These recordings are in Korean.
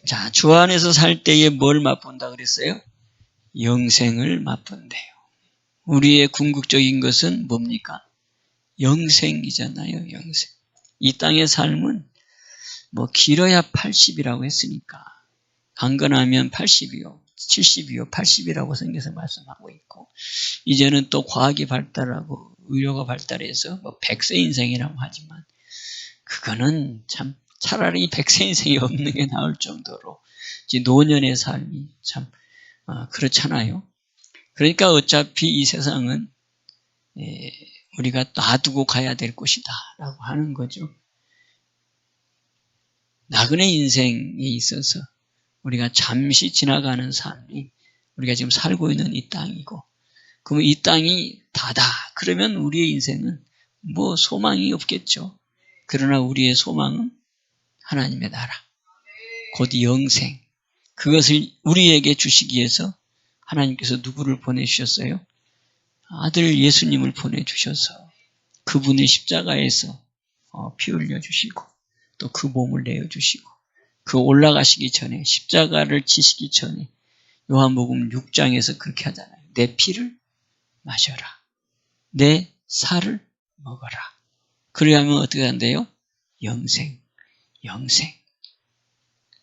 자, 주 안에서 살 때에 뭘 맛본다 그랬어요? 영생을 맛본대요. 우리의 궁극적인 것은 뭡니까? 영생이잖아요, 영생. 이 땅의 삶은 뭐 길어야 80이라고 했으니까 강건하면 80이요, 70이요, 80이라고 성경에서 말씀하고 있고, 이제는 또 과학이 발달하고 의료가 발달해서 뭐 100세 인생이라고 하지만 그거는 참 차라리 100세 인생이 없는 게 나을 정도로 이제 노년의 삶이 참 그렇잖아요. 그러니까 어차피 이 세상은 우리가 놔두고 가야 될 곳이다 라고 하는 거죠. 나그네 인생에 있어서 우리가 잠시 지나가는 삶이 우리가 지금 살고 있는 이 땅이고, 그러면 이 땅이 다다 그러면 우리의 인생은 뭐 소망이 없겠죠. 그러나 우리의 소망은 하나님의 나라, 곧 영생, 그것을 우리에게 주시기 위해서 하나님께서 누구를 보내주셨어요? 아들 예수님을 보내주셔서 그분의 십자가에서 피 흘려주시고 또 그 몸을 내어주시고, 그 올라가시기 전에, 십자가를 지시기 전에 요한복음 6장에서 그렇게 하잖아요. 내 피를 마셔라, 내 살을 먹어라. 그래야 하면 어떻게 한대요? 영생, 영생,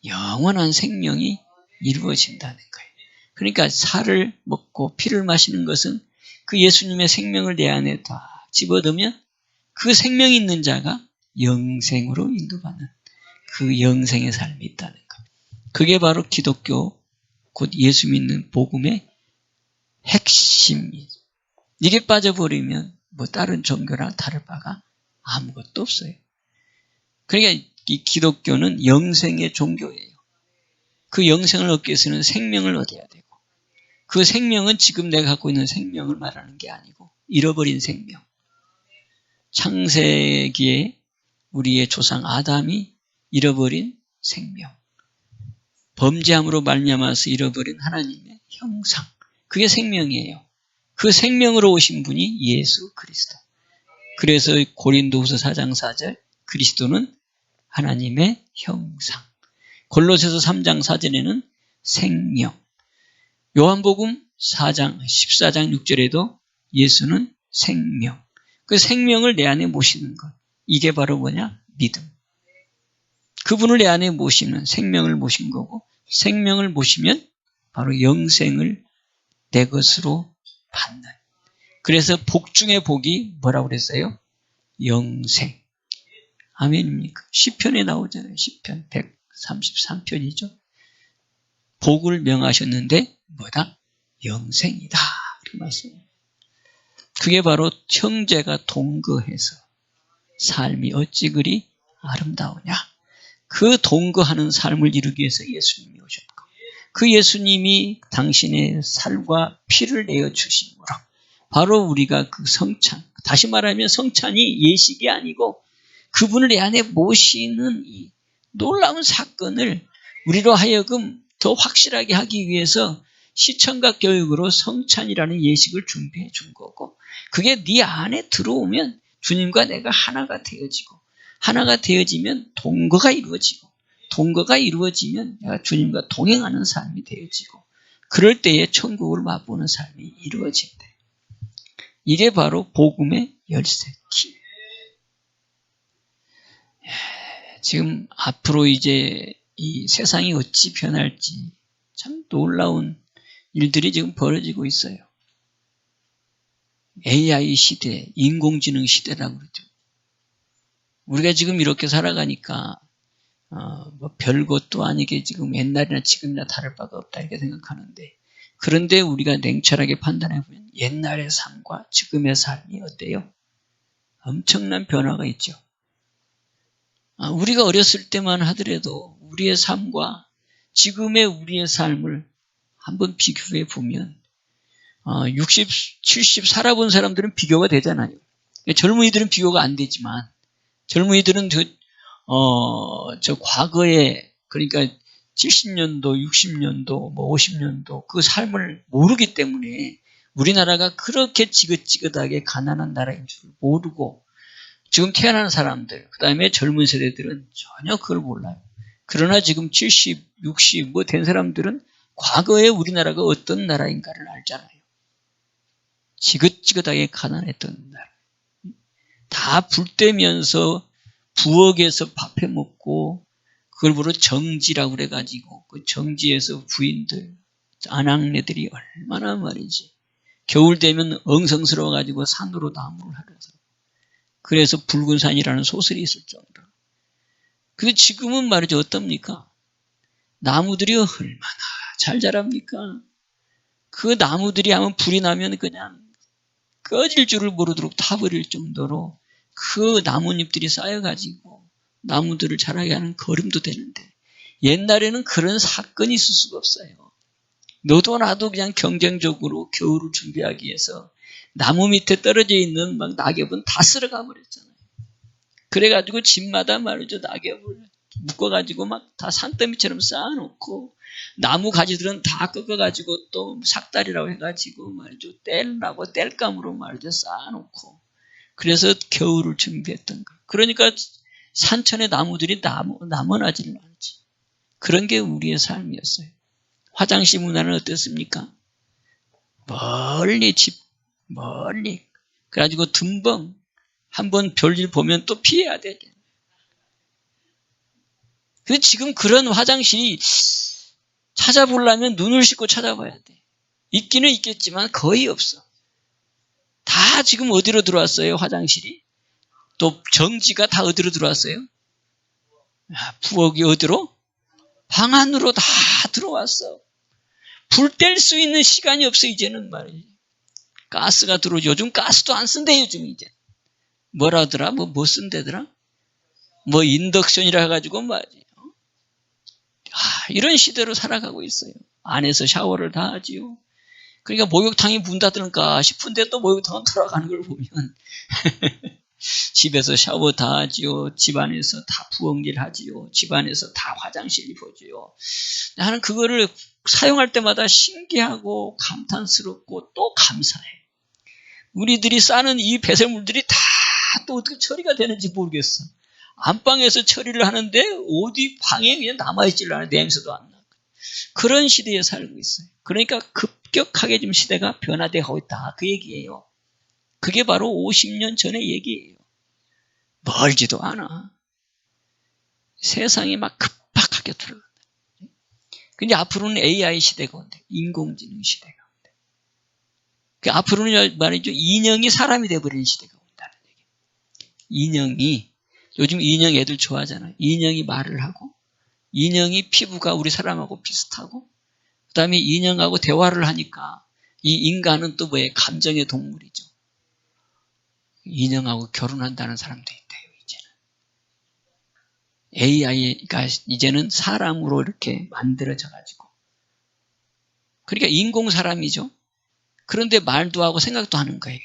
영원한 생명이 이루어진다는 거예요. 그러니까 살을 먹고 피를 마시는 것은 그 예수님의 생명을 내 안에 다 집어넣으면 그 생명이 있는 자가 영생으로 인도받는 그 영생의 삶이 있다는 것. 그게 바로 기독교, 곧 예수 믿는 복음의 핵심이죠. 이게 빠져버리면 뭐 다른 종교랑 다를 바가 아무것도 없어요. 그러니까 이 기독교는 영생의 종교예요. 그 영생을 얻기 위해서는 생명을 얻어야 되고, 그 생명은 지금 내가 갖고 있는 생명을 말하는 게 아니고 잃어버린 생명. 창세기에 우리의 조상 아담이 잃어버린 생명, 범죄함으로 말미암아서 잃어버린 하나님의 형상, 그게 생명이에요. 그 생명으로 오신 분이 예수 그리스도. 그래서 고린도후서 4장 4절 그리스도는 하나님의 형상, 골로새서 3장 4절에는 생명, 요한복음 4장 14장 6절에도 예수는 생명, 그 생명을 내 안에 모시는 것, 이게 바로 뭐냐? 믿음. 그분을 내 안에 모시면 생명을 모신 거고, 생명을 모시면 바로 영생을 내 것으로 받는. 그래서 복 중에 복이 뭐라고 그랬어요? 영생. 아멘입니까? 시편에 나오잖아요. 시편 133편이죠. 복을 명하셨는데 뭐다? 영생이다. 그 말씀이에요. 그게 바로 형제가 동거해서 삶이 어찌 그리 아름다우냐. 그 동거하는 삶을 이루기 위해서 예수님이 오셨고, 그 예수님이 당신의 살과 피를 내어주심으로 바로 우리가 그 성찬, 다시 말하면 성찬이 예식이 아니고 그분을 내 안에 모시는 이 놀라운 사건을 우리로 하여금 더 확실하게 하기 위해서 시청각 교육으로 성찬이라는 예식을 준비해 준 거고, 그게 네 안에 들어오면 주님과 내가 하나가 되어지고, 하나가 되어지면 동거가 이루어지고, 동거가 이루어지면 내가 주님과 동행하는 삶이 되어지고, 그럴 때에 천국을 맛보는 삶이 이루어진대. 이게 바로 복음의 열쇠 키. 지금 앞으로 이제 이 세상이 어찌 변할지 참 놀라운 일들이 지금 벌어지고 있어요. AI 시대, 인공지능 시대라고 그러죠. 우리가 지금 이렇게 살아가니까 뭐 별것도 아니게 지금 옛날이나 지금이나 다를 바가 없다 이렇게 생각하는데, 그런데 우리가 냉철하게 판단해 보면 옛날의 삶과 지금의 삶이 어때요? 엄청난 변화가 있죠. 우리가 어렸을 때만 하더라도 우리의 삶과 지금의 우리의 삶을 한번 비교해 보면 60, 70 살아본 사람들은 비교가 되잖아요. 젊은이들은 비교가 안 되지만, 젊은이들은 저 과거에, 그러니까 70년도, 60년도, 뭐 50년도 그 삶을 모르기 때문에 우리나라가 그렇게 지긋지긋하게 가난한 나라인 줄 모르고, 지금 태어난 사람들, 그 다음에 젊은 세대들은 전혀 그걸 몰라요. 그러나 지금 70, 60 뭐 된 사람들은 과거에 우리나라가 어떤 나라인가를 알잖아요. 지긋지긋하게 가난했던 나라. 다 불떼면서 부엌에서 밥해 먹고 그걸 보러 정지라고 그래가지고 그 정지에서 부인들, 아낙네들이 얼마나 말이지. 겨울 되면 엉성스러워가지고 산으로 나무를 하려서. 그래서 붉은 산이라는 소설이 있을 정도로. 근데 지금은 말이죠. 어떻습니까? 나무들이 얼마나 잘 자랍니까? 그 나무들이 하면 불이 나면 그냥 꺼질 줄을 모르도록 타버릴 정도로 그 나뭇잎들이 쌓여가지고 나무들을 자라게 하는 거름도 되는데 옛날에는 그런 사건이 있을 수가 없어요. 너도 나도 그냥 경쟁적으로 겨울을 준비하기 위해서 나무 밑에 떨어져 있는 막 낙엽은 다 쓸어가 버렸잖아요. 그래가지고 집마다 말이죠. 낙엽을 묶어가지고 막 다 산더미처럼 쌓아놓고 나무 가지들은 다 꺾어가지고 또 삭달이라고 해가지고 말이죠. 뗄라고 뗄감으로 말이죠. 쌓아놓고 그래서 겨울을 준비했던 거예요. 그러니까 산천의 나무들이 남아나지는 않지. 그런 게 우리의 삶이었어요. 화장실 문화는 어땠습니까? 멀리. 그래가지고 듬벙 한번 별일 보면 또 피해야 돼. 근데 지금 그런 화장실이 찾아보려면 눈을 씻고 찾아봐야 돼. 있기는 있겠지만 거의 없어. 다 지금 어디로 들어왔어요, 화장실이? 또 정지가 다 어디로 들어왔어요? 부엌이 어디로? 방 안으로 다 들어왔어. 불 뗄 수 있는 시간이 없어, 이제는 말이지. 가스가 들어오죠. 요즘 가스도 안 쓴대, 요즘 이제. 뭐라더라? 뭐 쓴대더라? 뭐 인덕션이라 해가지고 말이지. 이런 시대로 살아가고 있어요. 안에서 샤워를 다 하지요. 그러니까 목욕탕이 문 닫을까 싶은데 또 목욕탕은 돌아가는 걸 보면 집에서 샤워 다 하지요. 집안에서 다 부엌일 하지요. 집안에서 다 화장실 보지요. 나는 그거를 사용할 때마다 신기하고 감탄스럽고 또 감사해. 우리들이 싸는 이 배설물들이 다 또 어떻게 처리가 되는지 모르겠어. 안방에서 처리를 하는데 어디 방에 그냥 남아있질 않아. 냄새도 안 나. 그런 시대에 살고 있어요. 그러니까 급격하게 지금 시대가 변화되어 가고 있다. 그 얘기예요. 그게 바로 50년 전의 얘기예요. 멀지도 않아. 세상이 막 급박하게 들어간다. 근데 앞으로는 AI 시대가 온대. 인공지능 시대가 온대. 그 앞으로는 말이죠. 인형이 사람이 돼버리는 시대가 온다는 얘기예요. 인형이 요즘 인형 애들 좋아하잖아요. 인형이 말을 하고 인형이 피부가 우리 사람하고 비슷하고 그 다음에 인형하고 대화를 하니까 이 인간은 또 뭐예요? 감정의 동물이죠. 인형하고 결혼한다는 사람도 있대요. 이제는. AI가 이제는 사람으로 이렇게 만들어져 가지고 그러니까 인공 사람이죠. 그런데 말도 하고 생각도 하는 거예요.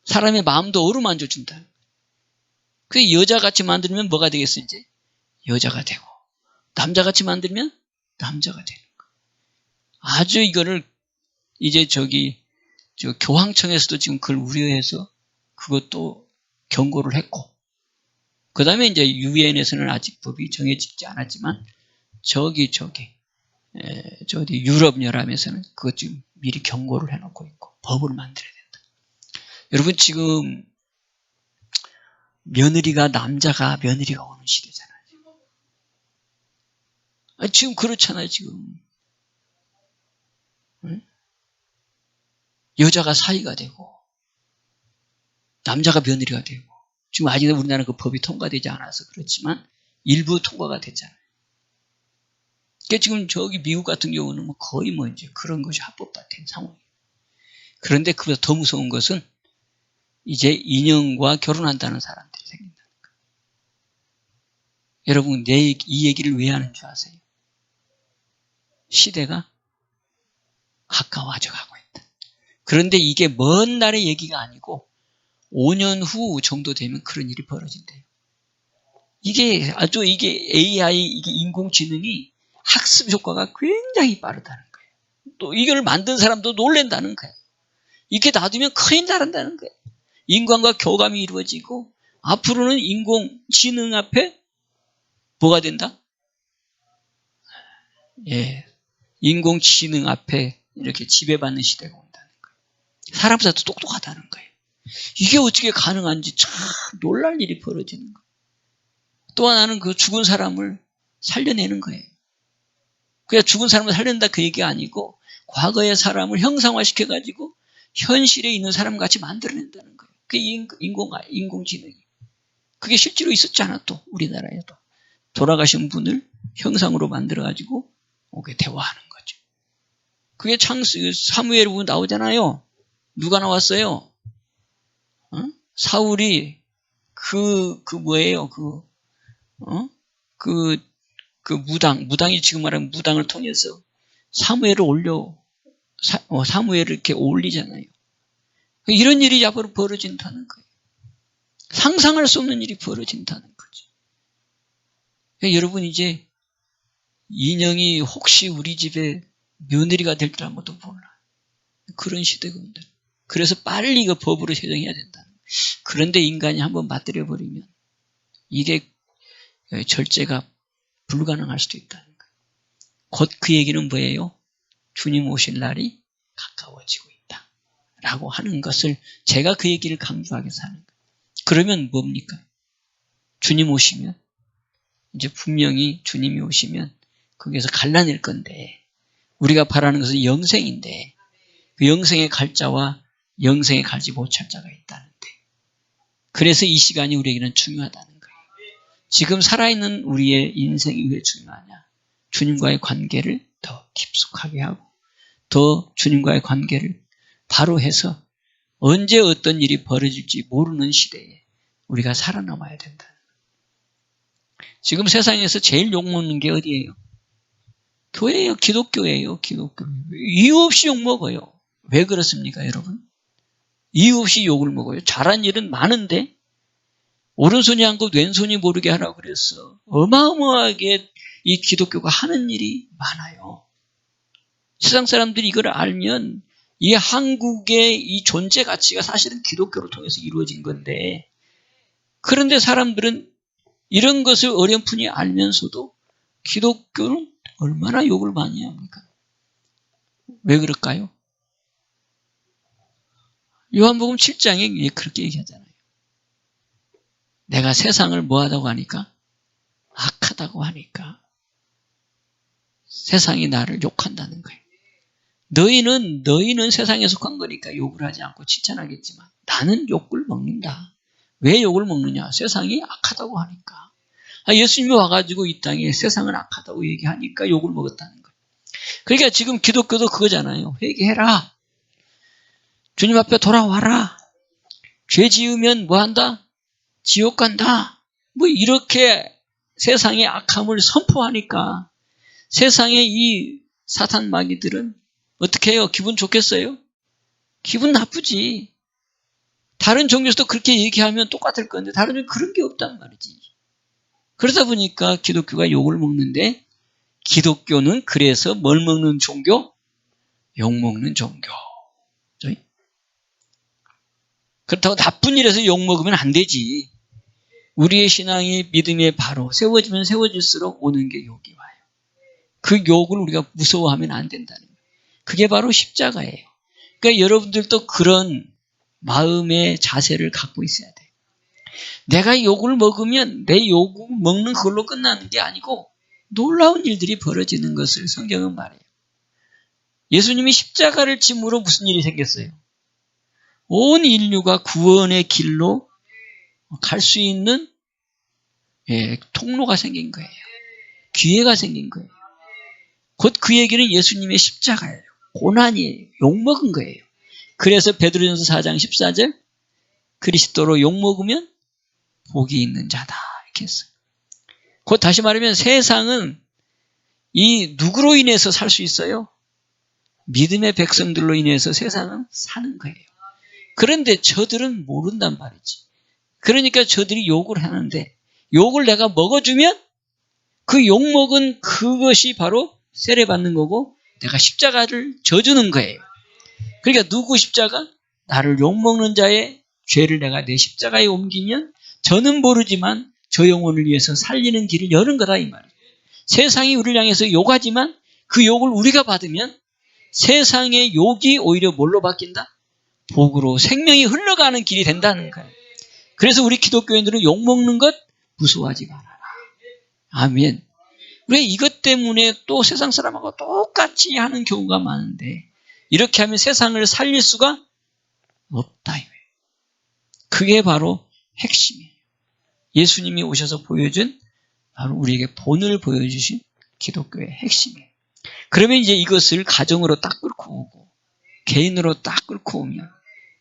사람의 마음도 어루만져 준다. 그 여자같이 만들면 뭐가 되겠어 이제? 여자가 되고 남자같이 만들면 남자가 되는 거예요. 아주 이거를 이제 저 교황청에서도 지금 그걸 우려해서 그것도 경고를 했고 그 다음에 이제 유엔에서는 아직 법이 정해지지 않았지만 저기 유럽연합에서는 그것 지금 미리 경고를 해놓고 있고 법을 만들어야 된다. 여러분 지금 남자가 며느리가 오는 시대잖아요. 지금 그렇잖아요, 지금. 응? 여자가 사위가 되고, 남자가 며느리가 되고, 지금 아직은 우리나라는 그 법이 통과되지 않아서 그렇지만, 일부 통과가 됐잖아요. 그러니까 지금 저기 미국 같은 경우는 거의 이제 그런 것이 합법화된 상황이에요. 그런데 그보다 더 무서운 것은, 이제 인형과 결혼한다는 사람들이 생긴다는 거예요. 여러분, 이 얘기를 왜 하는 줄 아세요? 시대가 가까워져 가고 있다. 그런데 이게 먼 날의 얘기가 아니고 5년 후 정도 되면 그런 일이 벌어진대요. 이게 AI, 이게 인공지능이 학습 효과가 굉장히 빠르다는 거예요. 또 이걸 만든 사람도 놀란다는 거예요. 이렇게 놔두면 큰일 나른다는 거예요. 인간과 교감이 이루어지고 앞으로는 인공지능 앞에 뭐가 된다? 예, 인공지능 앞에 이렇게 지배받는 시대가 온다는 거예요. 사람보다도 똑똑하다는 거예요. 이게 어떻게 가능한지 참 놀랄 일이 벌어지는 거예요. 또 하나는 그 죽은 사람을 살려내는 거예요. 그냥 죽은 사람을 살린다 그 얘기가 아니고 과거의 사람을 형상화시켜가지고 현실에 있는 사람같이 만들어낸다는 거예요. 그게 인공지능이. 그게 실제로 있었지 않아 또 우리나라에도. 돌아가신 분을 형상으로 만들어가지고 오게 대화하는 거죠. 그게 사무엘 보면 나오잖아요. 누가 나왔어요? 사울이 뭐예요? 무당이 지금 말하는 무당을 통해서 사무엘을 사무엘을 이렇게 올리잖아요. 이런 일이 앞으로 벌어진다는 거예요. 상상할 수 없는 일이 벌어진다는 거죠. 그러니까 여러분 이제 인형이 혹시 우리 집에 며느리가 될 줄 아무도 몰라. 그런 시대거든요. 그래서 빨리 이거 법으로 제정해야 된다는 거예요. 그런데 인간이 한번 맞들여버리면 이게 절제가 불가능할 수도 있다는 거예요. 곧 그 얘기는 뭐예요? 주님 오실 날이 가까워지고 있다. 라고 하는 것을 제가 그 얘기를 강조하게 하는 거예요. 그러면 뭡니까? 주님 오시면 이제 분명히 주님이 오시면 거기에서 갈라낼 건데 우리가 바라는 것은 영생인데 그 영생의 갈 자와 영생에 갈지 못할 자가 있다는데 그래서 이 시간이 우리에게는 중요하다는 거예요. 지금 살아있는 우리의 인생이 왜 중요하냐? 주님과의 관계를 더 깊숙하게 하고 더 주님과의 관계를 바로 해서 언제 어떤 일이 벌어질지 모르는 시대에 우리가 살아남아야 된다. 지금 세상에서 제일 욕먹는 게 어디예요? 교회예요. 기독교예요. 기독교. 이유 없이 욕먹어요. 왜 그렇습니까, 여러분? 이유 없이 욕을 먹어요. 잘한 일은 많은데 오른손이 한 것 왼손이 모르게 하라고 그랬어. 어마어마하게 이 기독교가 하는 일이 많아요. 세상 사람들이 이걸 알면 이 한국의 이 존재 가치가 사실은 기독교를 통해서 이루어진 건데 그런데 사람들은 이런 것을 어렴풋이 알면서도 기독교는 얼마나 욕을 많이 합니까? 왜 그럴까요? 요한복음 7장에 그렇게 얘기하잖아요. 내가 세상을 뭐하다고 하니까? 악하다고 하니까 세상이 나를 욕한다는 거예요. 너희는 세상에 속한 거니까 욕을 하지 않고 칭찬하겠지만 나는 욕을 먹는다. 왜 욕을 먹느냐? 세상이 악하다고 하니까. 예수님이 와가지고 이 땅에 세상은 악하다고 얘기하니까 욕을 먹었다는 거예요. 그러니까 지금 기독교도 그거잖아요. 회개해라. 주님 앞에 돌아와라. 죄 지으면 뭐 한다? 지옥 간다. 뭐 이렇게 세상의 악함을 선포하니까 세상의 이 사탄 마귀들은 어떻게 해요? 기분 좋겠어요? 기분 나쁘지. 다른 종교에서도 그렇게 얘기하면 똑같을 건데 다른 종교는 그런 게 없단 말이지. 그러다 보니까 기독교가 욕을 먹는데 기독교는 그래서 뭘 먹는 종교? 욕 먹는 종교. 그렇다고 나쁜 일에서 욕 먹으면 안 되지. 우리의 신앙이 믿음의 바로 세워지면 세워질수록 오는 게 욕이 와요. 그 욕을 우리가 무서워하면 안 된다는 거예요. 그게 바로 십자가예요. 그러니까 여러분들도 그런 마음의 자세를 갖고 있어야 돼요. 내가 욕을 먹으면 내 욕을 먹는 그걸로 끝나는 게 아니고 놀라운 일들이 벌어지는 것을 성경은 말해요. 예수님이 십자가를 짐으로 무슨 일이 생겼어요? 온 인류가 구원의 길로 갈 수 있는 통로가 생긴 거예요. 기회가 생긴 거예요. 곧 그 얘기는 예수님의 십자가예요. 고난이에요. 욕먹은 거예요. 그래서 베드로전서 4장 14절 그리스도로 욕먹으면 복이 있는 자다 이렇게 했어요. 곧 다시 말하면 세상은 이 누구로 인해서 살 수 있어요? 믿음의 백성들로 인해서 세상은 사는 거예요. 그런데 저들은 모른단 말이지. 그러니까 저들이 욕을 하는데 욕을 내가 먹어주면 그 욕먹은 그것이 바로 세례받는 거고 내가 십자가를 져주는 거예요. 그러니까 누구 십자가? 나를 욕먹는 자의 죄를 내가 내 십자가에 옮기면 저는 모르지만 저 영혼을 위해서 살리는 길을 여는 거다 이 말이에요. 세상이 우리를 향해서 욕하지만 그 욕을 우리가 받으면 세상의 욕이 오히려 뭘로 바뀐다? 복으로 생명이 흘러가는 길이 된다는 거예요. 그래서 우리 기독교인들은 욕먹는 것 무서워하지 말아라. 아멘. 우리가 이것 때문에 또 세상 사람하고 똑같이 하는 경우가 많은데 이렇게 하면 세상을 살릴 수가 없다. 그게 바로 핵심이에요. 예수님이 오셔서 보여준 바로 우리에게 본을 보여주신 기독교의 핵심이에요. 그러면 이제 이것을 가정으로 딱 끌고 오고 개인으로 딱 끌고 오면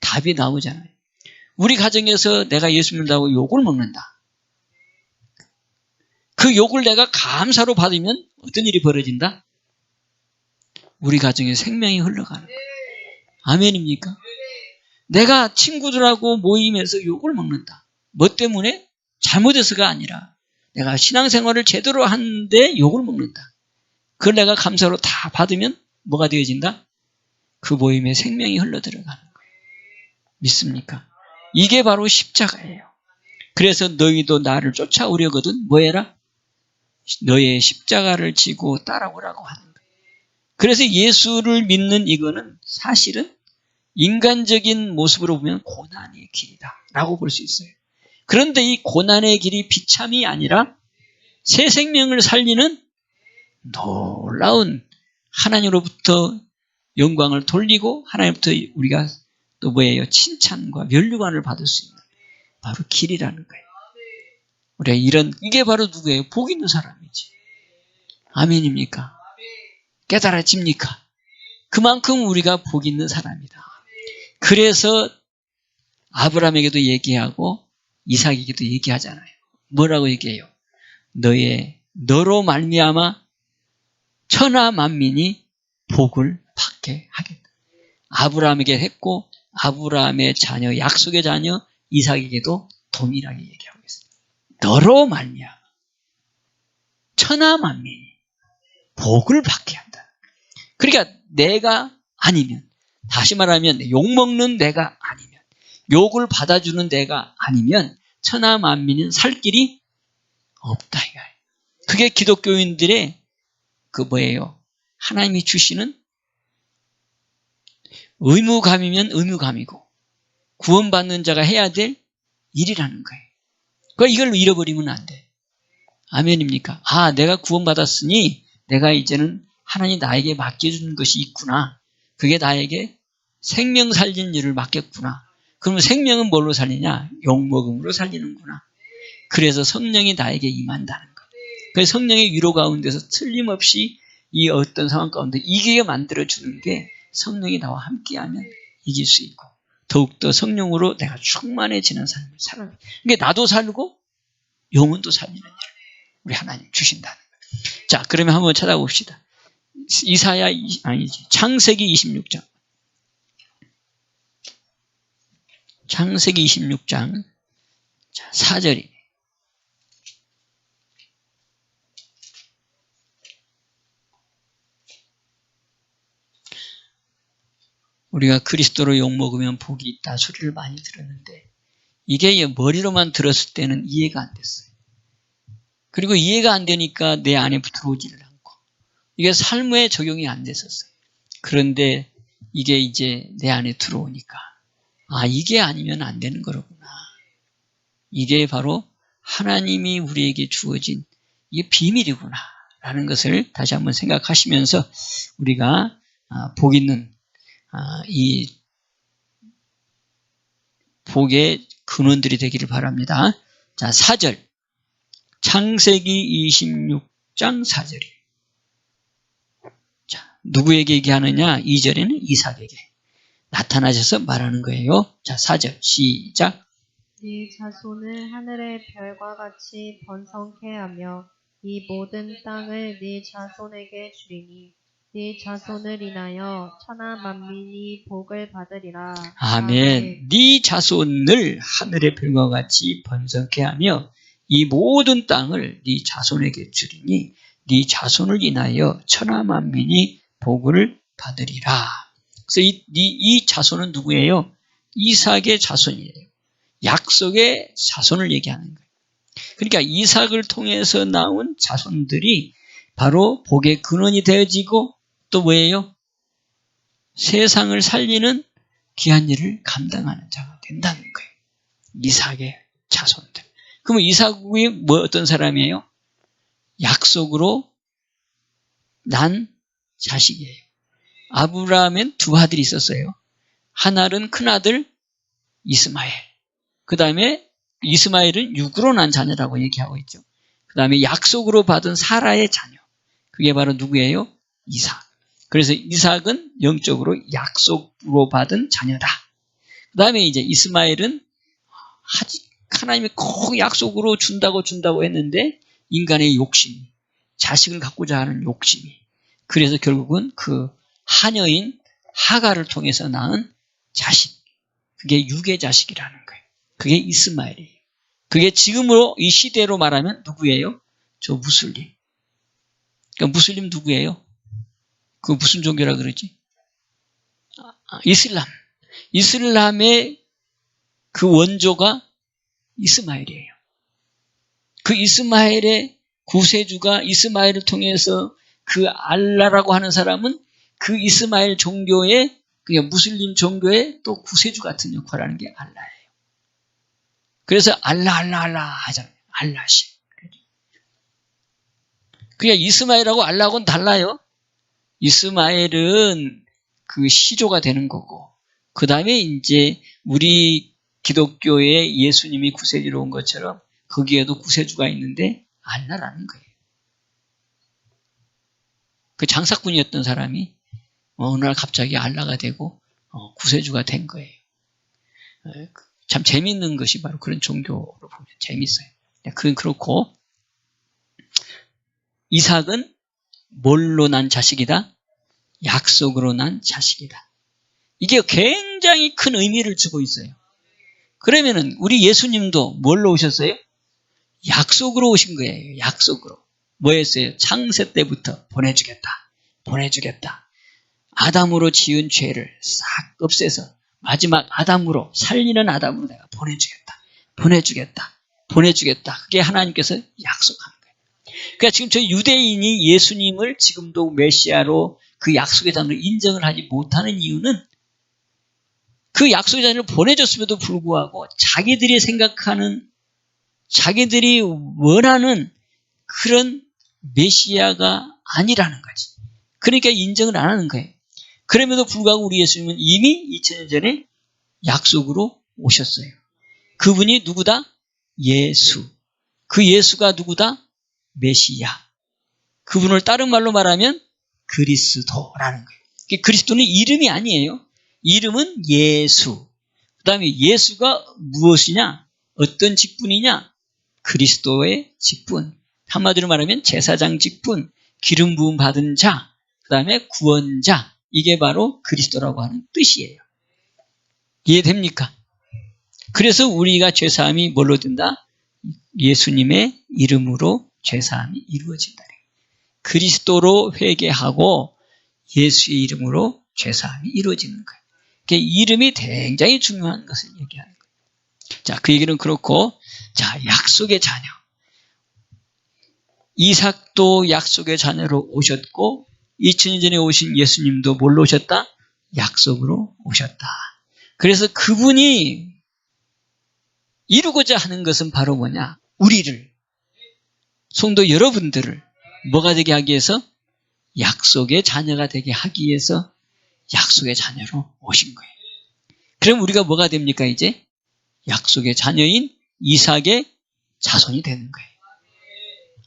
답이 나오잖아요. 우리 가정에서 내가 예수 믿는다고 욕을 먹는다. 그 욕을 내가 감사로 받으면 어떤 일이 벌어진다? 우리 가정에 생명이 흘러가는 거예요. 아멘입니까? 내가 친구들하고 모임에서 욕을 먹는다. 뭐 때문에? 잘못해서가 아니라 내가 신앙생활을 제대로 하는데 욕을 먹는다. 그걸 내가 감사로 다 받으면 뭐가 되어진다? 그 모임에 생명이 흘러들어가는 거예요. 믿습니까? 이게 바로 십자가예요. 그래서 너희도 나를 쫓아오려거든 뭐해라? 너의 십자가를 지고 따라오라고 하는 거예요. 그래서 예수를 믿는 이거는 사실은 인간적인 모습으로 보면 고난의 길이다 라고 볼 수 있어요. 그런데 이 고난의 길이 비참이 아니라 새 생명을 살리는 놀라운 하나님으로부터 영광을 돌리고 하나님부터 우리가 또 뭐예요? 칭찬과 면류관을 받을 수 있는 바로 길이라는 거예요. 우리가 이게 바로 누구예요? 복 있는 사람이지. 아멘입니까? 깨달아집니까? 그만큼 우리가 복 있는 사람이다. 그래서 아브라함에게도 얘기하고 이삭에게도 얘기하잖아요. 뭐라고 얘기해요? 너로 말미암아 천하 만민이 복을 받게 하겠다. 아브라함에게 했고 아브라함의 자녀, 약속의 자녀 이삭에게도 동일하게 얘기하고 있습니다. 너로 말미암아 천하 만민이 복을 받게 한다. 그러니까 내가 아니면, 다시 말하면 욕먹는 내가 아니면, 욕을 받아주는 내가 아니면 천하 만민은 살 길이 없다. 그게 기독교인들의 그 뭐예요? 하나님이 주시는 의무감이면 의무감이고 구원받는 자가 해야 될 일이라는 거예요. 그러니까 이걸 잃어버리면 안 돼. 아멘입니까? 아, 내가 구원받았으니 내가 이제는 하나님 나에게 맡겨준 것이 있구나. 그게 나에게 생명 살리는 일을 맡겼구나. 그러면 생명은 뭘로 살리냐? 욕먹음으로 살리는구나. 그래서 성령이 나에게 임한다는 거. 그래서 성령의 위로 가운데서 틀림없이 이 어떤 상황 가운데 이기게 만들어주는 게 성령이 나와 함께하면 이길 수 있고 더욱더 성령으로 내가 충만해지는 삶을 살아요. 그러니까 나도 살고 영혼도 살리는 일을 우리 하나님 주신다는 거예요. 자, 그러면 한번 찾아봅시다. 창세기 26장. 창세기 26장 4절이 우리가 그리스도로 욕먹으면 복이 있다 소리를 많이 들었는데 이게 머리로만 들었을 때는 이해가 안 됐어요. 그리고 이해가 안 되니까 내 안에 들어오지를 않고 이게 삶에 적용이 안 됐었어요. 그런데 이게 이제 내 안에 들어오니까 아, 이게 아니면 안 되는 거로구나. 이게 바로 하나님이 우리에게 주어진 이게 비밀이구나 라는 것을 다시 한번 생각하시면서 우리가 복 있는 이 복의 근원들이 되기를 바랍니다. 자, 4절. 창세기 26장 4절이에요. 자, 누구에게 얘기하느냐? 2절에는 이삭에게 나타나셔서 말하는 거예요. 자, 4절 시작. 네 자손을 하늘의 별과 같이 번성케 하며 이 모든 땅을 네 자손에게 주리니 네 자손을 인하여 천하 만민이 복을 받으리라. 아멘. 네 자손을 하늘의 별과 같이 번성케 하며 이 모든 땅을 네 자손에게 주리니 네 자손을 인하여 천하 만민이 복을 받으리라. 그래서 이 자손은 누구예요? 이삭의 자손이에요. 약속의 자손을 얘기하는 거예요. 그러니까 이삭을 통해서 나온 자손들이 바로 복의 근원이 되어지고 또 뭐예요? 세상을 살리는 귀한 일을 감당하는 자가 된다는 거예요. 이삭의 자손들. 그러면 이삭이 어떤 사람이에요? 약속으로 난 자식이에요. 아브라함엔 두 아들이 있었어요. 하나는 큰아들 이스마엘. 그 다음에 이스마엘은 육으로 난 자녀라고 얘기하고 있죠. 그 다음에 약속으로 받은 사라의 자녀. 그게 바로 누구예요? 이삭. 그래서 이삭은 영적으로 약속으로 받은 자녀다. 그 다음에 이제 이스마엘은 하나님이 꼭 약속으로 준다고 했는데 인간의 욕심, 자식을 갖고자 하는 욕심이. 그래서 결국은 그 하녀인 하가를 통해서 낳은 자식. 그게 육의 자식이라는 거예요. 그게 이스마엘이에요. 그게 지금으로 이 시대로 말하면 누구예요? 저 무슬림. 그러니까 무슬림 누구예요? 그 무슨 종교라 그러지? 이슬람. 이슬람의 그 원조가 이스마엘이에요. 그 이스마엘의 구세주가 이스마엘을 통해서 그 알라라고 하는 사람은 그 이스마엘 종교의 그냥 무슬림 종교의 또 구세주 같은 역할을 하는 게 알라예요. 그래서 알라 하잖아요. 알라시. 그냥 이스마엘하고 알라하고는 달라요. 이스마엘은 그 시조가 되는 거고, 그 다음에 이제 우리 기독교에 예수님이 구세주로 온 것처럼 거기에도 구세주가 있는데 알라라는 거예요. 그 장사꾼이었던 사람이 어느 날 갑자기 알라가 되고 구세주가 된 거예요. 참 재밌는 것이 바로 그런 종교로 보면 재밌어요. 그건 그렇고, 이삭은 뭘로 난 자식이다? 약속으로 난 자식이다. 이게 굉장히 큰 의미를 주고 있어요. 그러면은 우리 예수님도 뭘로 오셨어요? 약속으로 오신 거예요. 약속으로. 뭐였어요? 창세 때부터 보내주겠다. 아담으로 지은 죄를 싹 없애서 마지막 아담으로, 살리는 아담으로 내가 보내주겠다. 그게 하나님께서 약속하는 거예요. 그러니까 지금 저희 유대인이 예수님을 지금도 메시아로 그 약속의 자녀를 인정을 하지 못하는 이유는 그 약속의 자녀를 보내줬음에도 불구하고 자기들이 생각하는, 자기들이 원하는 그런 메시아가 아니라는 거지. 그러니까 인정을 안 하는 거예요. 그럼에도 불구하고 우리 예수님은 이미 2000년 전에 약속으로 오셨어요. 그분이 누구다? 예수. 그 예수가 누구다? 메시아. 그분을 다른 말로 말하면 그리스도라는 거예요. 그리스도는 이름이 아니에요. 이름은 예수. 그 다음에 예수가 무엇이냐? 어떤 직분이냐? 그리스도의 직분. 한마디로 말하면 제사장 직분, 기름 부음 받은 자, 그 다음에 구원자. 이게 바로 그리스도라고 하는 뜻이에요. 이해됩니까? 그래서 우리가 죄사함이 뭘로 된다? 예수님의 이름으로 죄사함이 이루어진다. 그리스도로 회개하고 예수의 이름으로 죄사함이 이루어지는 거예요. 그게 이름이 굉장히 중요한 것을 얘기하는 거예요. 자, 그 얘기는 그렇고, 자, 약속의 자녀. 이삭도 약속의 자녀로 오셨고 2000년 전에 오신 예수님도 뭘로 오셨다? 약속으로 오셨다. 그래서 그분이 이루고자 하는 것은 바로 뭐냐? 우리를, 성도 여러분들을 뭐가 되게 하기 위해서? 약속의 자녀가 되게 하기 위해서 약속의 자녀로 오신 거예요. 그럼 우리가 뭐가 됩니까 이제? 약속의 자녀인 이삭의 자손이 되는 거예요.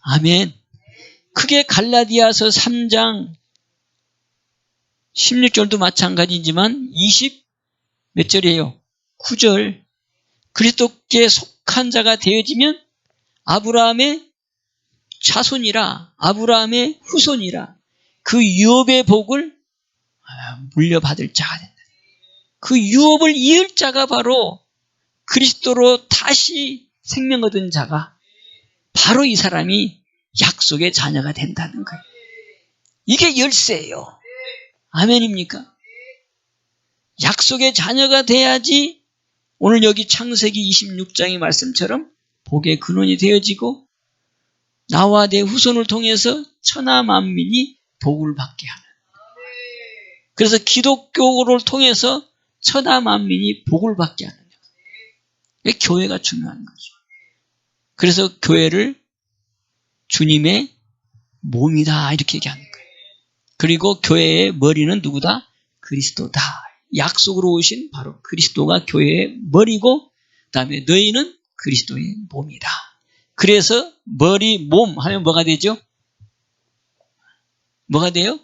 아멘. 그게 갈라디아서 3장 16절도 마찬가지지만 몇 절이에요? 9절. 그리스도께 속한 자가 되어지면 아브라함의 자손이라, 아브라함의 후손이라, 그 유업의 복을 물려받을 자가 된다. 그 유업을 이을 자가 바로 그리스도로 다시 생명 얻은 자가 바로 이 사람이 약속의 자녀가 된다는 거예요. 이게 열쇠예요. 아멘입니까? 약속의 자녀가 돼야지 오늘 여기 창세기 26장의 말씀처럼 복의 근원이 되어지고 나와 내 후손을 통해서 천하 만민이 복을 받게 하는. 그래서 기독교를 통해서 천하 만민이 복을 받게 하는. 교회가 중요한 거죠. 그래서 교회를 주님의 몸이다 이렇게 얘기하는 거예요. 그리고 교회의 머리는 누구다? 그리스도다. 약속으로 오신 바로 그리스도가 교회의 머리고 그다음에 너희는 그리스도의 몸이다. 그래서 머리, 몸 하면 뭐가 되죠? 뭐가 돼요?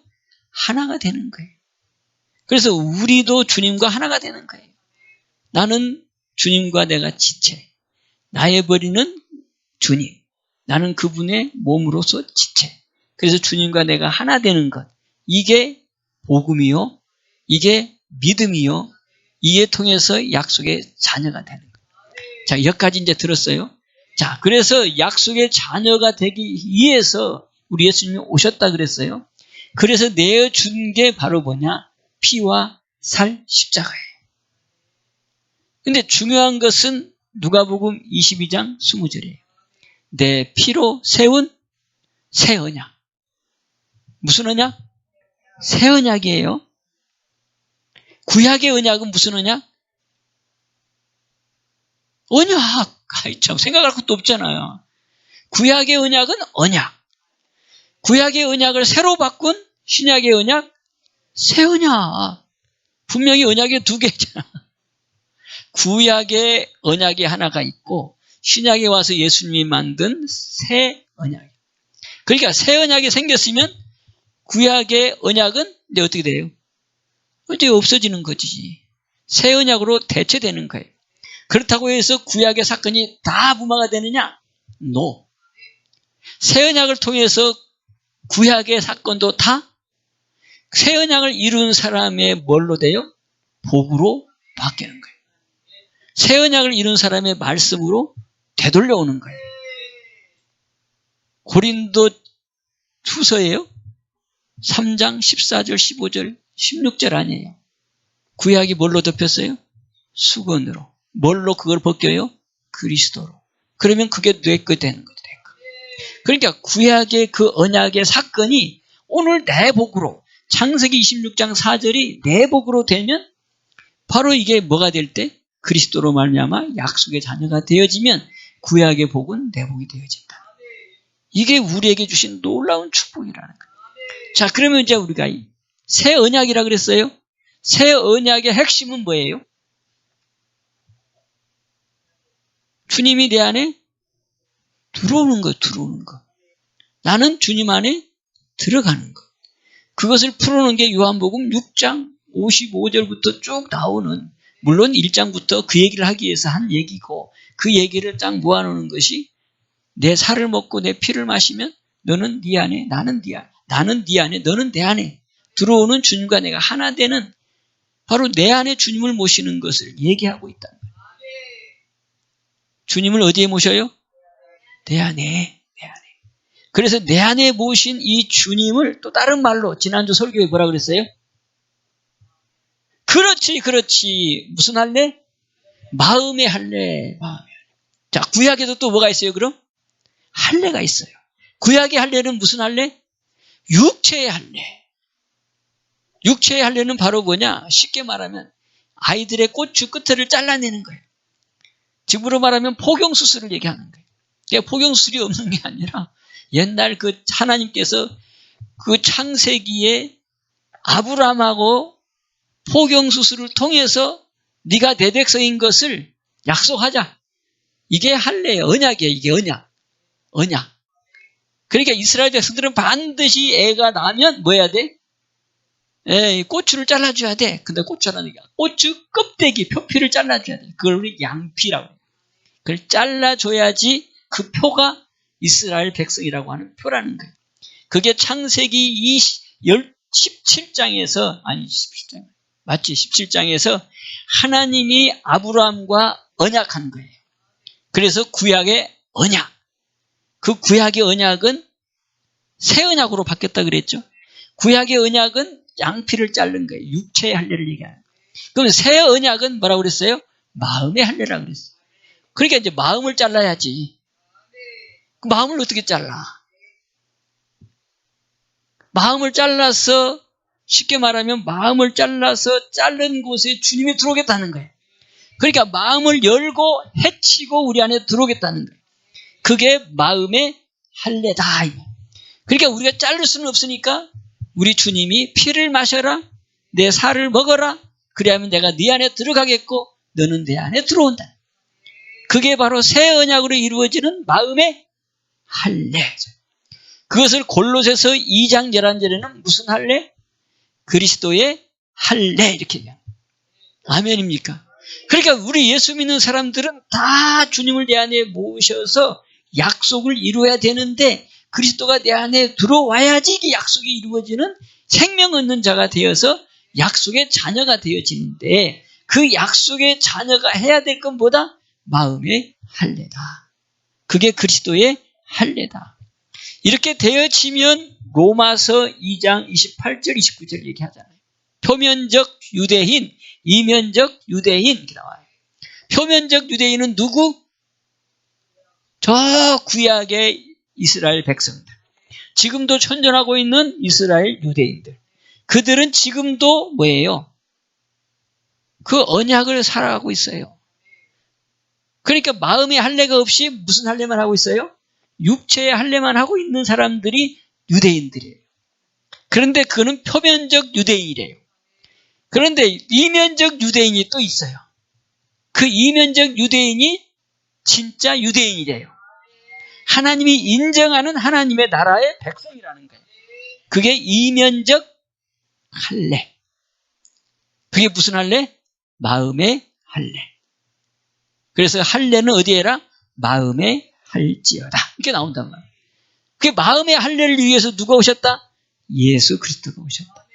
하나가 되는 거예요. 그래서 우리도 주님과 하나가 되는 거예요. 나는 주님과 내가 지체. 나의 머리는 주님. 나는 그분의 몸으로서 지체. 그래서 주님과 내가 하나 되는 것. 이게 복음이요. 이게 믿음이요. 이에 통해서 약속의 자녀가 되는 거예요. 자, 여기까지 이제 들었어요. 자, 그래서 약속의 자녀가 되기 위해서 우리 예수님이 오셨다 그랬어요. 그래서 내어준 게 바로 뭐냐? 피와 살 십자가예요. 근데 중요한 것은 누가복음 22장 20절이에요. 내 피로 세운 새 언약. 무슨 언약? 새 언약이에요. 구약의 언약은 무슨 언약? 언약. 아이 참 생각할 것도 없잖아요. 구약의 언약은 언약. 구약의 언약을 새로 바꾼 신약의 언약, 새 언약. 분명히 언약이 두 개잖아. 구약의 언약이 하나가 있고 신약에 와서 예수님이 만든 새 언약. 그러니까 새 언약이 생겼으면 구약의 언약은 이제 어떻게 돼요? 이제 없어지는 거지. 새 언약으로 대체되는 거예요. 그렇다고 해서 구약의 사건이 다 무마가 되느냐? No. 새 언약을 통해서 구약의 사건도 다 새 언약을 이룬 사람의 뭘로 돼요? 복으로 바뀌는 거예요. 새 언약을 이룬 사람의 말씀으로 되돌려오는 거예요. 고린도 후서예요. 3장 14절 15절 16절 아니에요. 구약이 뭘로 덮였어요? 수건으로. 뭘로 그걸 벗겨요? 그리스도로. 그러면 그게 내 거 되는 거죠. 내 거. 그러니까 구약의 그 언약의 사건이 오늘 내 복으로 창세기 26장 4절이 내 복으로 되면 바로 이게 뭐가 될 때? 그리스도로 말미암아 약속의 자녀가 되어지면 구약의 복은 내 복이 되어진다. 이게 우리에게 주신 놀라운 축복이라는 거예요. 자, 그러면 이제 우리가 새 언약이라 그랬어요. 새 언약의 핵심은 뭐예요? 주님이 내 안에 들어오는 거, 들어오는 거. 나는 주님 안에 들어가는 거. 그것을 풀어놓은 게 요한복음 6장 55절부터 쭉 나오는, 물론 1장부터 그 얘기를 하기 위해서 한 얘기고, 그 얘기를 딱 모아놓는 것이 내 살을 먹고 내 피를 마시면 너는 네 안에, 나는 네 안에, 나는 네 안에, 너는 내 안에 들어오는 주님과 내가 하나 되는, 바로 내 안에 주님을 모시는 것을 얘기하고 있다. 주님을 어디에 모셔요? 내 안에, 내 안에. 그래서 내 안에 모신 이 주님을 또 다른 말로 지난주 설교에 뭐라 그랬어요? 그렇지. 무슨 할례? 마음의 할례. 자, 구약에도 또 뭐가 있어요, 그럼? 할례가 있어요. 구약의 할례는 무슨 할례? 육체의 할례. 육체의 할례는 바로 뭐냐? 쉽게 말하면 아이들의 고추 끝을 잘라내는 거예요. 지금으로 말하면 포경수술을 얘기하는 거예요. 포경수술이 없는 게 아니라 옛날 그 하나님께서 그 창세기에 아브라함하고 포경수술을 통해서 네가 내 백성인 것을 약속하자. 이게 할례예요. 언약이에요. 이게 언약. 그러니까 이스라엘 백성들은 반드시 애가 나면 뭐 해야 돼? 고추를 잘라줘야 돼. 근데 고추라는 게 고추 껍데기, 표피를 잘라줘야 돼. 그걸 우리 양피라고 해요. 그걸 잘라줘야지 그 표가 이스라엘 백성이라고 하는 표라는 거예요. 그게 창세기 17장에서, 아니 17장, 맞지? 17장에서 하나님이 아브라함과 언약한 거예요. 그래서 구약의 언약. 그 구약의 언약은 새 언약으로 바뀌었다 그랬죠. 구약의 언약은 양피를 자른 거예요. 육체의 할례를 얘기하는 거예요. 그럼 새 언약은 뭐라고 그랬어요? 마음의 할례라고 그랬어요. 그러니까 이제 마음을 잘라야지. 그 마음을 어떻게 잘라? 마음을 잘라서, 쉽게 말하면 마음을 잘라서 자른 곳에 주님이 들어오겠다는 거예요. 그러니까 마음을 열고 해치고 우리 안에 들어오겠다는 거예요. 그게 마음의 할례다. 그러니까 우리가 자를 수는 없으니까 우리 주님이 피를 마셔라, 내 살을 먹어라, 그래야면 내가 네 안에 들어가겠고 너는 내 안에 들어온다. 그게 바로 새 언약으로 이루어지는 마음의 할례죠. 그것을 골로새서 2장 11절에는 무슨 할례? 그리스도의 할례 이렇게 얘기합니다. 아멘입니까? 그러니까 우리 예수 믿는 사람들은 다 주님을 내 안에 모셔서 약속을 이루어야 되는데 그리스도가 내 안에 들어와야지 이게 약속이 이루어지는 생명 얻는 자가 되어서 약속의 자녀가 되어지는데 그 약속의 자녀가 해야 될 건 뭐다? 마음의 할례다. 그게 그리스도의 할례다. 이렇게 되어지면 로마서 2장 28절 29절 얘기하잖아요. 표면적 유대인, 이면적 유대인 이렇게 나와요. 표면적 유대인은 누구? 저 구약의 이스라엘 백성들. 지금도 천전하고 있는 이스라엘 유대인들. 그들은 지금도 뭐예요? 그 언약을 살아가고 있어요. 그러니까 마음의 할례가 없이 무슨 할례만 하고 있어요? 육체의 할례만 하고 있는 사람들이 유대인들이에요. 그런데 그는 표면적 유대인이래요. 그런데 이면적 유대인이 또 있어요. 그 이면적 유대인이 진짜 유대인이래요. 하나님이 인정하는 하나님의 나라의 백성이라는 거예요. 그게 이면적 할례. 그게 무슨 할례? 마음의 할례. 그래서 할례는 어디에 해라? 마음에 할지어다. 이렇게 나온단 말이에요. 그게 마음의 할례를 위해서 누가 오셨다? 예수 그리스도가 오셨다.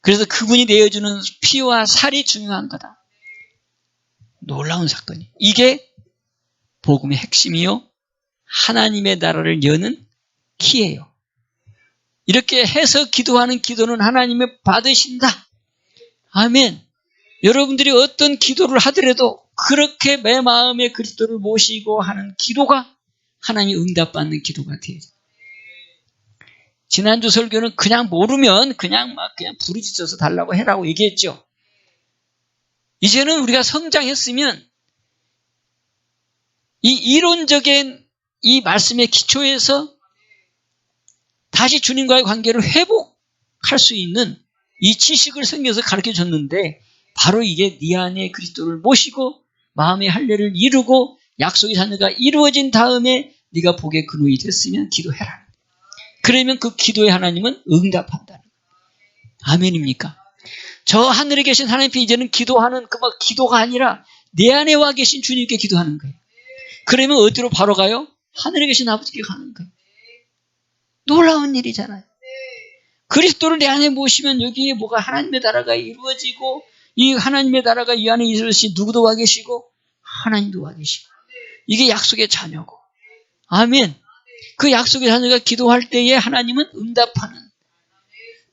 그래서 그분이 내어주는 피와 살이 중요한 거다. 놀라운 사건이. 이게 복음의 핵심이요. 하나님의 나라를 여는 키예요. 이렇게 해서 기도하는 기도는 하나님이 받으신다. 아멘. 여러분들이 어떤 기도를 하더라도 그렇게 내 마음에 그리스도를 모시고 하는 기도가 하나님이 응답받는 기도가 되어요. 지난주 설교는 그냥 모르면 그냥 부르짖어서 달라고 해라고 얘기했죠. 이제는 우리가 성장했으면 이 이론적인 이 말씀의 기초에서 다시 주님과의 관계를 회복할 수 있는 이 지식을 성경에서 가르쳐 줬는데 바로 이게 네 안에 그리스도를 모시고 마음의 할례를 이루고 약속의 자녀가 이루어진 다음에 네가 복의 근원이 됐으면 기도해라. 그러면 그 기도에 하나님은 응답한다는 거예요. 아멘입니까? 저 하늘에 계신 하나님께 이제는 기도하는 그 막 기도가 아니라 내 안에 와 계신 주님께 기도하는 거예요. 그러면 어디로 바로 가요? 하늘에 계신 아버지께 가는 거예요. 놀라운 일이잖아요. 그리스도를 내 안에 모시면 여기에 뭐가 하나님의 나라가 이루어지고 이 하나님의 나라가 이 안에 있으신 누구도 와 계시고 하나님도 와 계시고 이게 약속의 자녀고 아멘. 그 약속의 자녀가 기도할 때에 하나님은 응답하는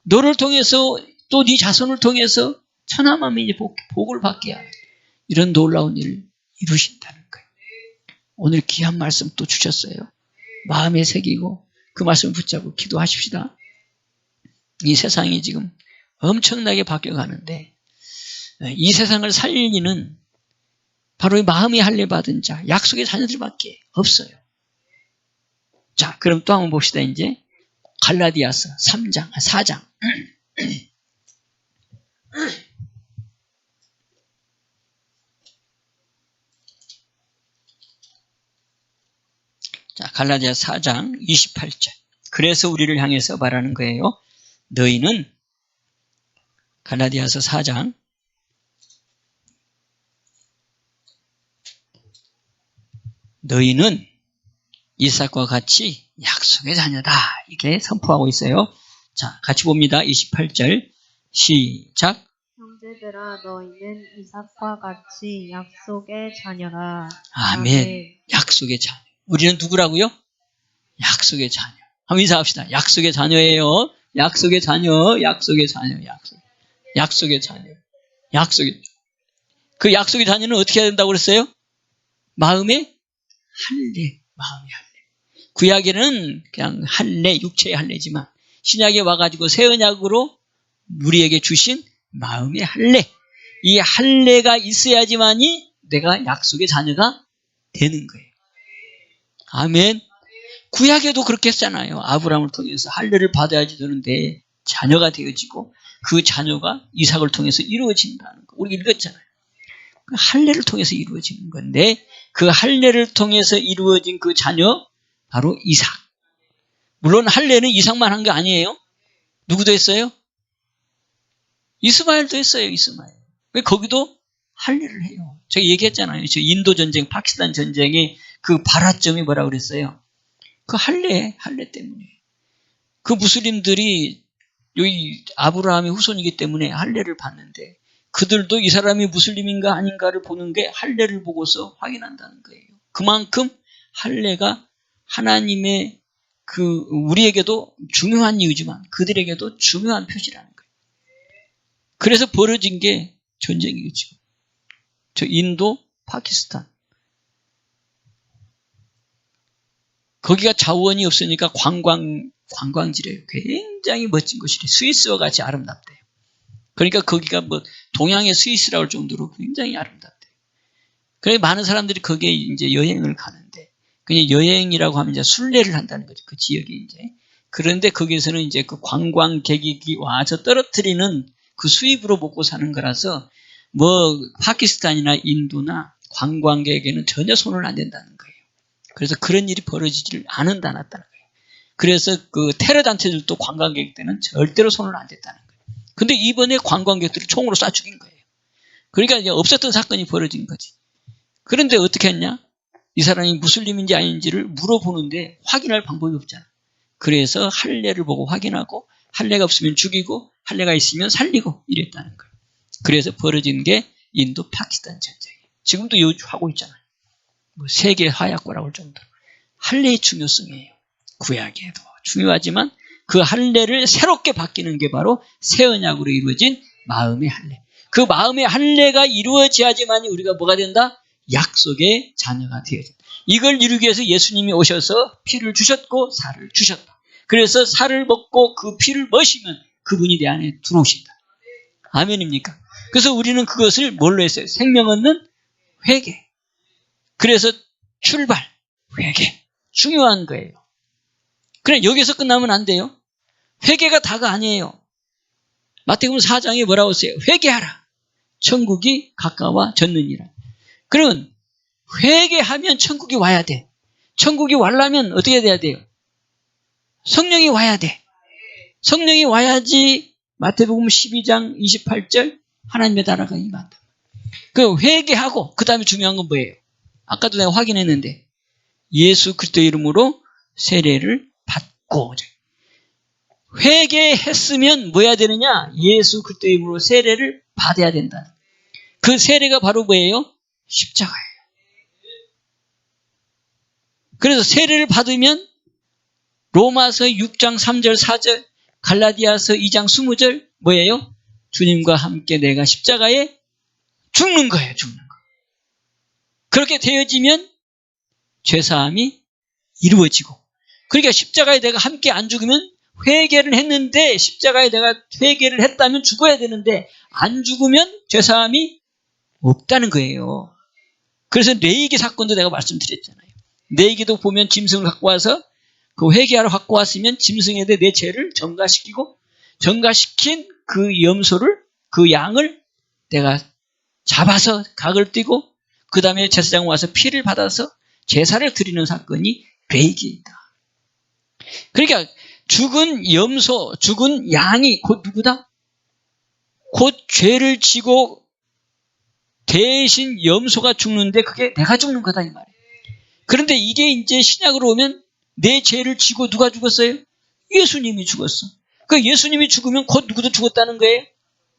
너를 통해서 또 네 자손을 통해서 천하만민이 복을 받게 하는 이런 놀라운 일을 이루신다는 거예요. 오늘 귀한 말씀 또 주셨어요. 마음에 새기고 그 말씀을 붙잡고 기도하십시다. 이 세상이 지금 엄청나게 바뀌어가는데 이 세상을 살리는 바로 이 마음의 할례 받은 자, 약속의 자녀들밖에 없어요. 자, 그럼 또 한번 봅시다. 이제 갈라디아서 3장, 4장. 자, 갈라디아서 4장 28절. 그래서 우리를 향해서 말하는 거예요. 너희는 갈라디아서 4장 너희는 이삭과 같이 약속의 자녀다. 이렇게 선포하고 있어요. 자, 같이 봅니다. 28절 시작. 형제들아 너희는 이삭과 같이 약속의 자녀라. 아멘. 약속의 자녀. 우리는 누구라고요? 약속의 자녀. 한번 인사합시다. 약속의 자녀예요. 약속의 자녀, 약속의 자녀, 약속의 자녀. 약속의. 그 약속의 자녀는 어떻게 해야 된다고 그랬어요? 마음의 할례, 마음의 할례. 구약에는 그냥 할례, 육체의 할례지만 신약에 와가지고 새 언약으로 우리에게 주신 마음의 할례. 이 할례가 있어야지만이 내가 약속의 자녀가 되는 거예요. 아멘. 구약에도 그렇게 했잖아요. 아브라함을 통해서 할례를 받아야지 되는데 자녀가 되어지고 그 자녀가 이삭을 통해서 이루어진다는 거. 우리가 읽었잖아요. 그 할례를 통해서 이루어지는 건데 그 할례를 통해서 이루어진 그 자녀 바로 이삭. 물론 할례는 이삭만 한 게 아니에요. 누구도 했어요? 이스마엘도 했어요. 이스마엘. 왜 거기도 할례를 해요. 제가 얘기했잖아요. 저 인도 전쟁, 파키스탄 전쟁의 그 발화점이 뭐라고 그랬어요? 그 할례 때문에. 그 무슬림들이 여기 아브라함의 후손이기 때문에 할례를 받는데 그들도 이 사람이 무슬림인가 아닌가를 보는 게 할례를 보고서 확인한다는 거예요. 그만큼 할례가 하나님의 우리에게도 중요한 이유지만 그들에게도 중요한 표시라는 거예요. 그래서 벌어진 게 전쟁이겠죠. 저 인도, 파키스탄. 거기가 자원이 없으니까 관광지래요. 굉장히 멋진 곳이래요. 스위스와 같이 아름답대요. 그러니까 거기가 뭐 동양의 스위스라고 할 정도로 굉장히 아름답대요. 그래서 많은 사람들이 거기에 이제 여행을 가는데, 그냥 여행이라고 하면 이제 순례를 한다는 거죠. 그 지역에 이제. 그런데 거기에서는 이제 그 관광객이 와서 떨어뜨리는 그 수입으로 먹고 사는 거라서 뭐 파키스탄이나 인도나 관광객에게는 전혀 손을 안 댄다는 거예요. 그래서 그런 일이 벌어지지를 않았다는 거예요. 그래서 그 테러 단체들도 관광객들은 절대로 손을 안 댔다는 거예요. 근데 이번에 관광객들을 총으로 쏴 죽인 거예요. 그러니까 이제 없었던 사건이 벌어진 거지. 그런데 어떻게 했냐? 이 사람이 무슬림인지 아닌지를 물어보는데 확인할 방법이 없잖아. 그래서 할례를 보고 확인하고 할례가 없으면 죽이고 할례가 있으면 살리고 이랬다는 거예요. 그래서 벌어진 게 인도 파키스탄 전쟁이에요. 지금도 하고 있잖아요. 뭐 세계 화약고라고 할 정도로. 할례의 중요성이에요. 구약에도 중요하지만 그 할례를 새롭게 바뀌는 게 바로 새 언약으로 이루어진 마음의 할례. 그 마음의 할례가 이루어져야지만 우리가 뭐가 된다? 약속의 자녀가 되어진다. 이걸 이루기 위해서 예수님이 오셔서 피를 주셨고 살을 주셨다. 그래서 살을 먹고 그 피를 마시면 그분이 내 안에 들어오신다. 아멘입니까? 그래서 우리는 그것을 뭘로 했어요? 생명 얻는 회개. 그래서 출발, 회개. 중요한 거예요. 그래, 여기서 끝나면 안 돼요. 회개가 다가 아니에요. 마태복음 4장에 뭐라고 했어요? 회개하라. 천국이 가까워졌느니라. 그러면 회개하면 천국이 와야 돼. 천국이 와려면 어떻게 돼야 돼요? 성령이 와야 돼. 성령이 와야지 마태복음 12장 28절 하나님의 나라가 임한다. 그 회개하고 그 다음에 중요한 건 뭐예요? 아까도 내가 확인했는데 예수 그리스도의 이름으로 세례를 받고 회개했으면 뭐 해야 되느냐? 예수 그리스도의 이름으로 세례를 받아야 된다. 그 세례가 바로 뭐예요? 십자가예요. 그래서 세례를 받으면 로마서 6장 3절 4절 갈라디아서 2장 20절 뭐예요? 주님과 함께 내가 십자가에 죽는 거예요. 죽는 거. 그렇게 되어지면 죄사함이 이루어지고 그러니까 십자가에 내가 함께 안 죽으면 회개를 했는데 십자가에 내가 회개를 했다면 죽어야 되는데 안 죽으면 죄사함이 없다는 거예요. 그래서 레위기 사건도 내가 말씀드렸잖아요. 레위기도 보면 짐승을 갖고 와서 그 회개하러 갖고 왔으면 짐승에 대해 내 죄를 전가시키고 전가시킨 그 염소를 그 양을 내가 잡아서 각을 띄고 그 다음에 제사장 와서 피를 받아서 제사를 드리는 사건이 레위기이다. 그러니까 죽은 염소, 죽은 양이 곧 누구다? 곧 죄를 지고 대신 염소가 죽는데 그게 내가 죽는 거다 이 말이에요. 그런데 이게 이제 신약으로 오면 내 죄를 지고 누가 죽었어요? 예수님이 죽었어. 그 예수님이 죽으면 곧 누구도 죽었다는 거예요?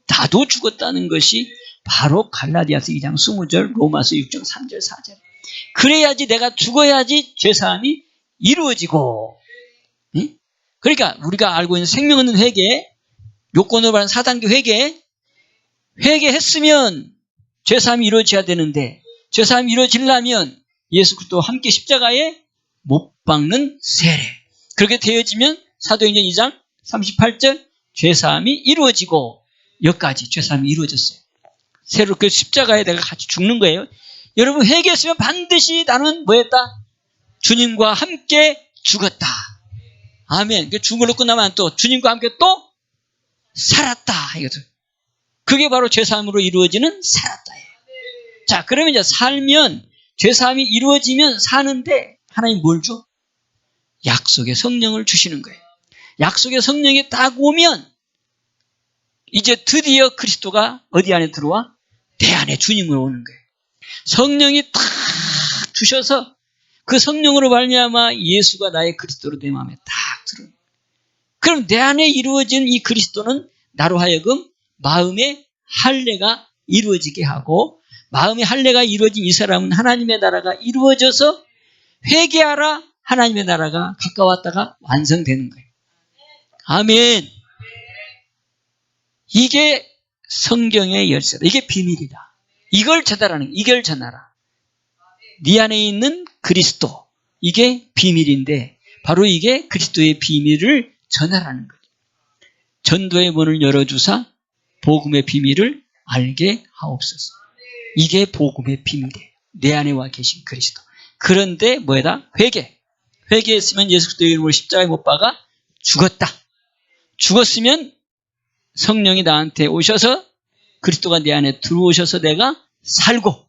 나도 죽었다는 것이 바로 갈라디아서 2장 20절, 로마서 6장 3절 4절. 그래야지 내가 죽어야지 죄사함이 이루어지고. 응? 그러니까 우리가 알고 있는 생명 얻는 회개, 요건으로 말하는 4단계 회개, 회개했으면 죄사함이 이루어져야 되는데 죄사함이 이루어지려면 예수 그리스도와 함께 십자가에 못 박는 세례. 그렇게 되어지면 사도행전 2장 38절 죄사함이 이루어지고 여기까지 죄사함이 이루어졌어요. 새로 그 십자가에 내가 같이 죽는 거예요. 여러분 회개했으면 반드시 나는 뭐였다? 주님과 함께 죽었다. 아멘. 그 죽은 걸로 끝나면 또 주님과 함께 또 살았다. 이거죠. 그게 바로 죄사함으로 이루어지는 살았다예요. 자, 그러면 이제 살면 죄사함이 이루어지면 사는데 하나님 뭘 줘? 약속의 성령을 주시는 거예요. 약속의 성령이 딱 오면 이제 드디어 그리스도가 어디 안에 들어와? 내 안에 주님으로 오는 거예요. 성령이 딱 주셔서 그 성령으로 말미암아 예수가 나의 그리스도로 내 마음에 딱 들어요. 그럼 내 안에 이루어진 이 그리스도는 나로 하여금 마음의 할례가 이루어지게 하고 마음의 할례가 이루어진 이 사람은 하나님의 나라가 이루어져서 회개하라 하나님의 나라가 가까웠다가 완성되는 거예요. 아멘. 이게 성경의 열쇠다. 이게 비밀이다. 이걸 전달하는 이걸 전하라. 네 안에 있는 그리스도. 이게 비밀인데 바로 이게 그리스도의 비밀을 전하라는 거죠. 전도의 문을 열어주사 복음의 비밀을 알게 하옵소서. 이게 복음의 비밀이에요. 내 안에 와 계신 그리스도. 그런데 뭐다? 회개. 회개했으면 예수 그리스도의 이름으로 십자가에 못 박아 죽었다. 죽었으면 성령이 나한테 오셔서 그리스도가 내 안에 들어오셔서 내가 살고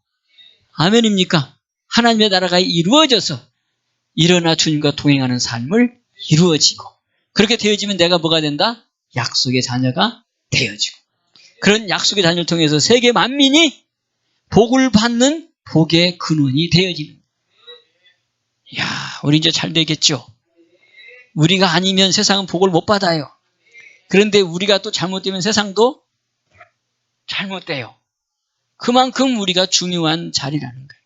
아멘입니까? 하나님의 나라가 이루어져서 일어나 주님과 동행하는 삶을 이루어지고 그렇게 되어지면 내가 뭐가 된다? 약속의 자녀가 되어지고 그런 약속의 자녀를 통해서 세계 만민이 복을 받는 복의 근원이 되어지는. 이야, 우리 이제 잘 되겠죠? 우리가 아니면 세상은 복을 못 받아요. 그런데 우리가 또 잘못되면 세상도 잘못돼요. 그만큼 우리가 중요한 자리라는 거예요.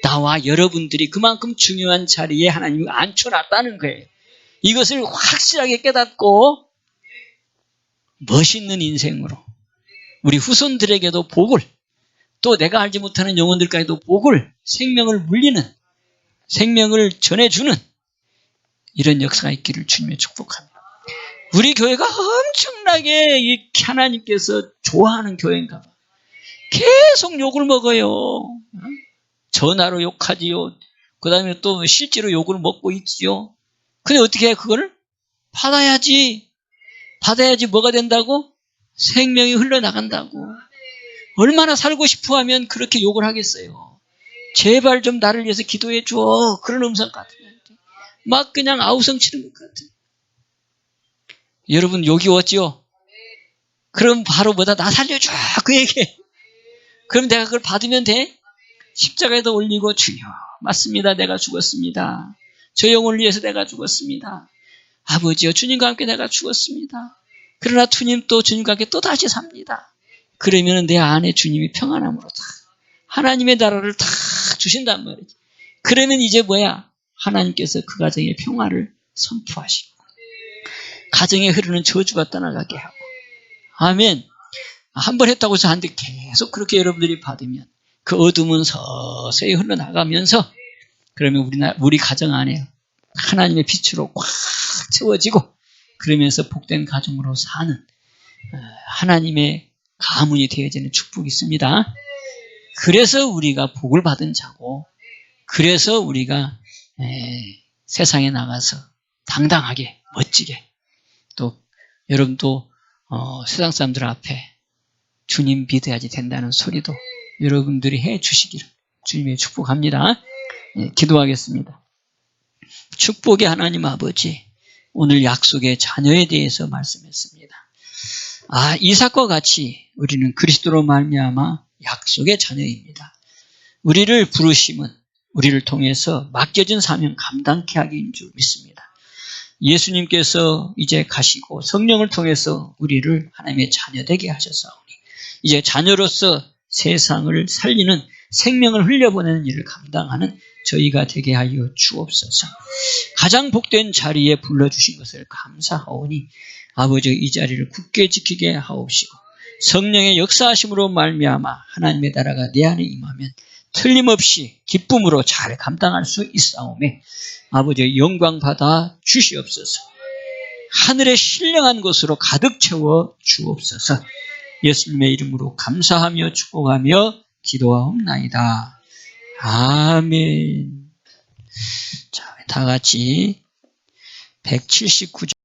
나와 여러분들이 그만큼 중요한 자리에 하나님이 앉혀놨다는 거예요. 이것을 확실하게 깨닫고 멋있는 인생으로 우리 후손들에게도 복을 또 내가 알지 못하는 영혼들까지도 복을 생명을 물리는 생명을 전해주는 이런 역사가 있기를 주님의 축복합니다. 우리 교회가 엄청나게 이 하나님께서 좋아하는 교회인가 봐. 계속 욕을 먹어요. 전화로 욕하지요. 그 다음에 또 실제로 욕을 먹고 있지요. 근데 어떻게 해 그거를? 받아야지. 받아야지 뭐가 된다고? 생명이 흘러나간다고. 얼마나 살고 싶어 하면 그렇게 욕을 하겠어요. 제발 좀 나를 위해서 기도해 줘. 그런 음성 같아요. 막 그냥 아우성 치는 것 같아요. 여러분 욕이 왔지요? 그럼 바로 뭐다? 나 살려줘. 그 얘기해. 그럼 내가 그걸 받으면 돼? 십자가에도 올리고 주여 맞습니다. 내가 죽었습니다. 저 영혼을 위해서 내가 죽었습니다. 아버지여 주님과 함께 내가 죽었습니다. 그러나 주님 또 주님과 함께 또 다시 삽니다. 그러면 내 안에 주님이 평안함으로 다 하나님의 나라를 다 주신단 말이지. 그러면 이제 뭐야? 하나님께서 그 가정의 평화를 선포하시고 가정에 흐르는 저주가 떠나가게 하고 아멘. 한 번 했다고 해서 안 돼. 계속 그렇게 여러분들이 받으면 그 어둠은 서서히 흘러나가면서 그러면 우리 가정 안에 하나님의 빛으로 꽉 채워지고 그러면서 복된 가정으로 사는 하나님의 가문이 되어지는 축복이 있습니다. 그래서 우리가 복을 받은 자고 그래서 우리가 세상에 나가서 당당하게 멋지게 또 여러분도 세상 사람들 앞에 주님 믿어야지 된다는 소리도 여러분들이 해 주시기를 주님의 축복합니다. 기도하겠습니다. 축복의 하나님 아버지 오늘 약속의 자녀에 대해서 말씀했습니다. 이삭과 같이 우리는 그리스도로 말미암아 약속의 자녀입니다. 우리를 부르심은 우리를 통해서 맡겨진 사명 감당케 하기인 줄 믿습니다. 예수님께서 이제 가시고 성령을 통해서 우리를 하나님의 자녀 되게 하셨사오니 이제 자녀로서 세상을 살리는 생명을 흘려보내는 일을 감당하는 저희가 되게 하여 주옵소서. 가장 복된 자리에 불러주신 것을 감사하오니 아버지 이 자리를 굳게 지키게 하옵시고 성령의 역사하심으로 말미암아 하나님의 나라가 내 안에 임하면 틀림없이 기쁨으로 잘 감당할 수 있사오매 아버지의 영광 받아 주시옵소서. 하늘의 신령한 것으로 가득 채워 주옵소서. 예수님의 이름으로 감사하며 축복하며 기도하옵나이다. 아멘. 자, 다 같이 179절